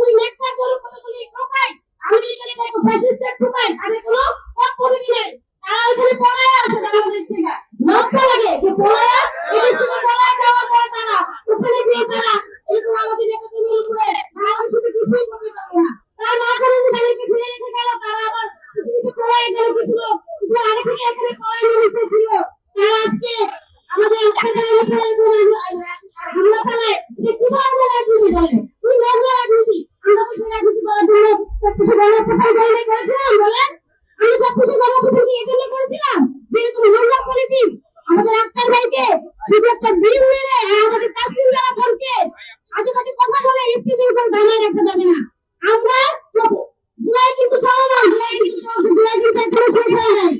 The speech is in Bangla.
কতগুলি নেককার করে কতগুলি ঠকাই আমেরিকানে দেখো ফ্যাসিস্টের ঠকাই তাদের কোনো পরিধি নেই তারা ওখানে পলায় আছে বাংলাদেশ থেকে লজ্জা লাগে যে পলায় এদেশ থেকে পলায় যাওয়ার পরে তারা ওখানে গিয়ে তারা এরকম আমাদের নেতাদের উপরে বাংলাদেশে কিছুই করতে পারবে না তারা না করে যে তাদেরকে ফিরে রেখে গেল তারা আবার কিছু পলায় গেল কিছু লোক কিছু আগে থেকে এখানে পলায় নিয়ে ছিল তারা আজকে আমাদের আত্মীয়দের উপরে হামলা চালায় যে কিভাবে রাজনীতি বলে তুই নোংরা রাজনীতি আমরা তো সেই রাজনীতি করার জন্য সবকিছু গণপ্রথায় জড়িয়ে পড়েছিলাম বলেন আমি সবকিছু গণপ্রথায় কি এজন্য করেছিলাম যে তুমি নোংরা পলিটিক্স আমাদের আক্তার ভাইকে শুধু একটা ডিম মেরে আর আমাদের তাসলিম যারা ফোনকে আজেবাজে কথা বলে ইফতিজির উপর দাঁড়িয়ে রাখা যাবে না আমরা জুলাই কিন্তু চলমান জুলাই কিন্তু একটা শেষ হয় নাই